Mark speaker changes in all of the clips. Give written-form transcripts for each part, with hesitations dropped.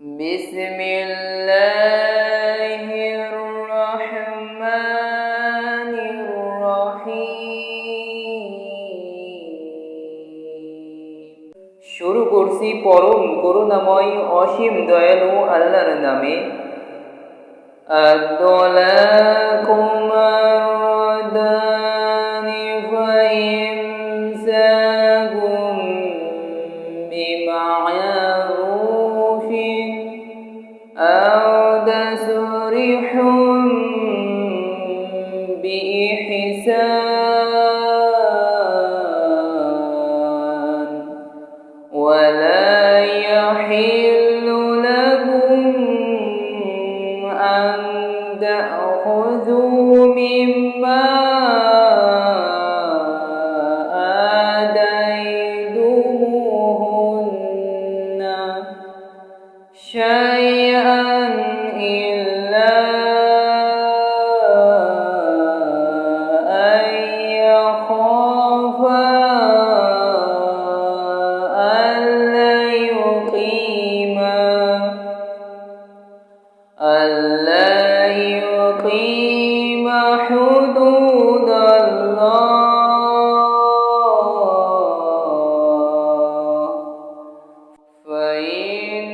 Speaker 1: বিসমিল্লাহির রহমানির রহিম। শুরু করছি পরম করুণাময় অসীম দয়ালু আল্লাহর নামে। أو تسريح بإحسان ولا يحل لكم أن تأخذوا مما آتيتموهن شيئا إلا أن يخافا ألا يقيما حدود الله فإن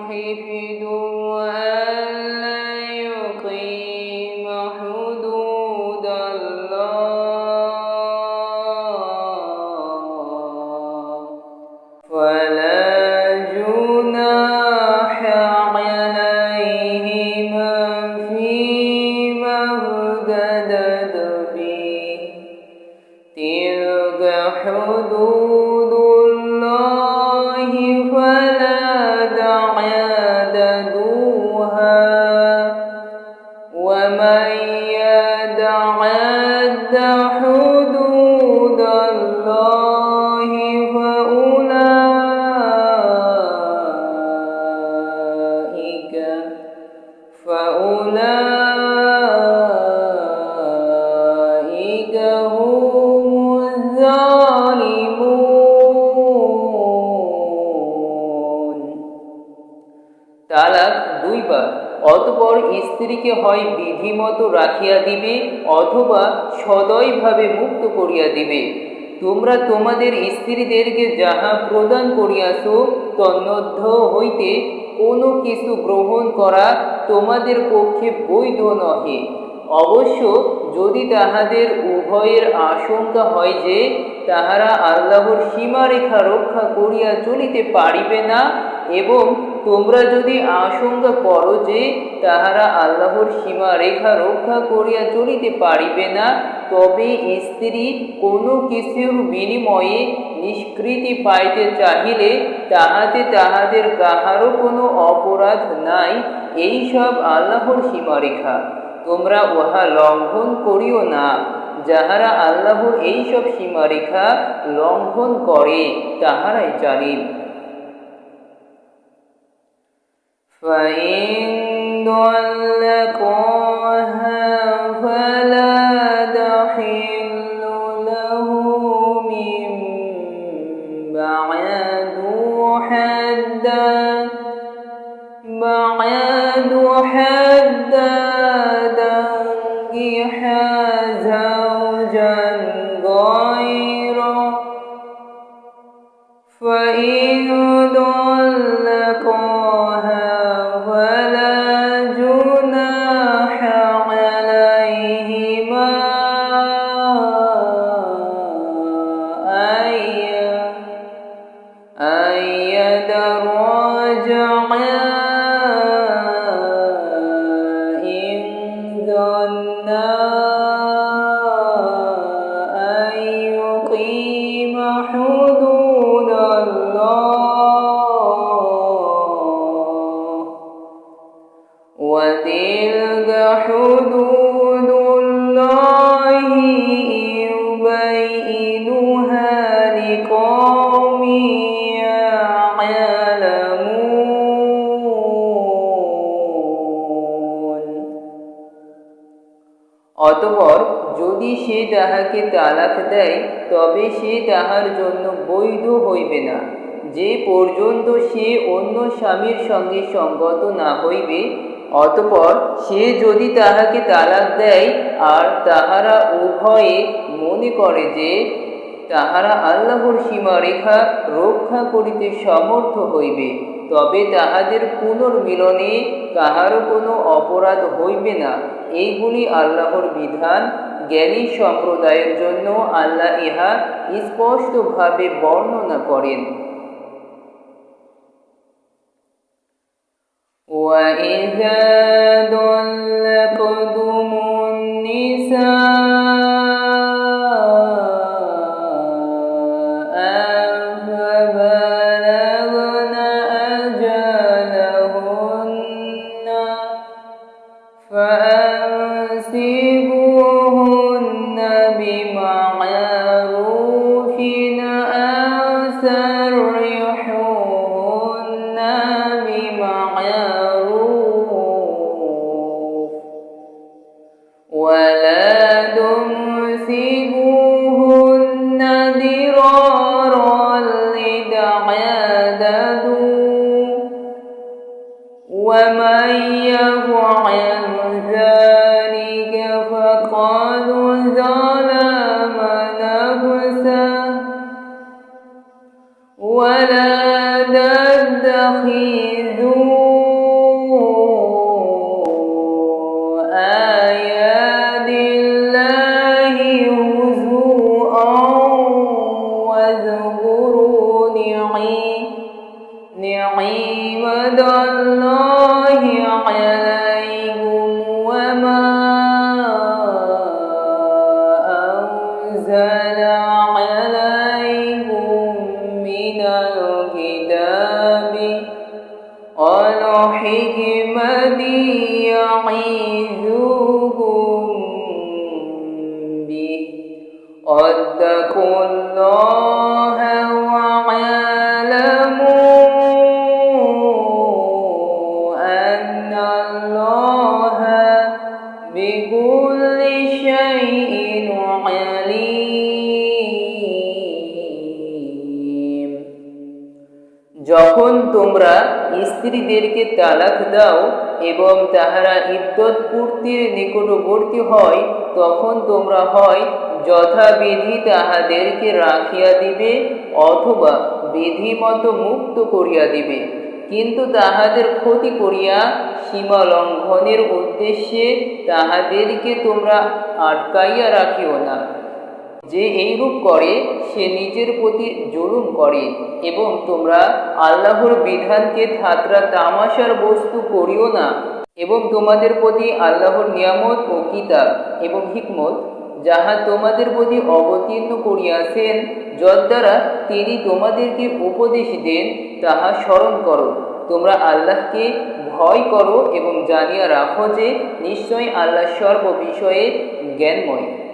Speaker 1: خفتم ألا يقيما حدود الله فلا جناح عليهما فيما افتدت به تلك حدود الله فلا تعتدوها ومن يتعد حدود الله فأولئك هم الظالمون। তালাক দুইবার। অতঃপর স্ত্রীকে হয় বিধিমতো রাখিয়া দিবে অথবা সদয়ভাবে মুক্ত করিয়া দিবে। তোমরা তোমাদের স্ত্রীদেরকে যাহা প্রদান করিয়াছ তন্মধ্য হইতে কোনো কিছু গ্রহণ করা তোমাদের পক্ষে বৈধ নহে। অবশ্য যদি তাহাদের উভয়ের আশঙ্কা হয় যে তাহারা আল্লাহর সীমারেখা রক্ষা করিয়া চলিতে পারিবে না, এবং তোমরা যদি আশঙ্কা করো যে তাহারা আল্লাহর সীমারেখা রক্ষা করিয়া চলিতে পারিবে না, তবে স্ত্রী কোনো কিছুর বিনিময়ে নিষ্কৃতি পাইতে চাহিলে তাহাতে তাহাদের কাহারও কোনো অপরাধ নাই। এইসব আল্লাহর সীমারেখা, তোমরা উহা লঙ্ঘন করিও না। যাহারা আল্লাহর এইসব সীমারেখা লঙ্ঘন করে তাহারাই জালিম। فإن طلقاها فلا تحل له من بعد حتى تنكح زوجا غيره فإن طلقاها فلا جناح عليهما أن يتراجعا إن ظنا أن يقيما حدود الله وتلك حدود الله يبينها لقوم يعلمون। অতঃপর যদি সে তাহাকে তালাক দেয় তবে সে তাহার জন্য বৈধ হইবে না, যে পর্যন্ত সে অন্য স্বামীর সঙ্গে সঙ্গত না হইবে, অতঃপর সে যদি তাহাকে তালাক দেয় আর তাহারা উভয়ে মনে করে যে তাহারা আল্লাহর সীমারেখা রক্ষা করিতে সমর্থ হইবে, তবে তাহাদের পুনর্মিলনে কাহারও কোনো অপরাধ হইবে না। এইগুলি আল্লাহর বিধান। জ্ঞানী সম্প্রদায়ের জন্য আল্লাহ ইহা স্পষ্টভাবে বর্ণনা করেন। وَإِذَا طَلَّقْتُمُ النِّسَاءَ فَبَلَغْنَ أَجَلَهُنَّ فَأَمْسِكُوهُنَّ بِمَعْرُوفٍ أَوْ سَرِّحُوهُنَّ بِمَعْرُوفٍ وَلَا تُمْسِكُوهُنَّ ضِرَارًا لِتَعْتَدُوا، وَمَن يَفْعَلْ ذَلِكَ فَقَدْ ظَلَمَ نَفْسَهُ. وَلَا تَتَّخِذُوا آيَاتِ اللَّهِ هُزُوًا وَاذْكُرُوا نِعْمَةَ اللَّهِ عَلَيْكُمْ وَمَا أَنزَلَ عَلَيْكُم مِّنَ الْكِتَابِ وَالْحِكْمَةِ يَعِظُكُم بِهِ وَاتَّقُوا اللَّهَ وَاعْلَمُوا أَنَّ اللَّهَ بِكُلِّ شَيْءٍ عَلِيمٌ। যখন তোমরা স্ত্রীদেরকে তালাক দাও এবং তাহারা ইদ্যত পূর্তির নিকটবর্তী হয়, তখন তোমরা হয় যথাবিধি তাহাদেরকে রাখিয়া দিবে অথবা বিধিমত মুক্ত করিয়া দিবে, কিন্তু তাহাদের ক্ষতি করিয়া সীমা লঙ্ঘনের উদ্দেশ্যে তাহাদেরকে তোমরা আটকাইয়া রাখিও না। যে এইরূপ করে সে নিজের প্রতি জুলুম করে। এবং তোমরা আল্লাহর বিধানকে ঠাট্টা তামাশার বস্তু করিও না। এবং তোমাদের প্রতি আল্লাহর নিয়ামত ও কিতাব এবং হিকমত যাহা তোমাদের প্রতি অবতীর্ণ করিয়াছেন, যদ্বারা তিনি তোমাদেরকে উপদেশ দেন, তাহা স্মরণ করো। তোমরা আল্লাহকে ভয় করো এবং জানিয়া রাখো যে নিশ্চয় আল্লাহ সর্ব বিষয়ে জ্ঞানময়।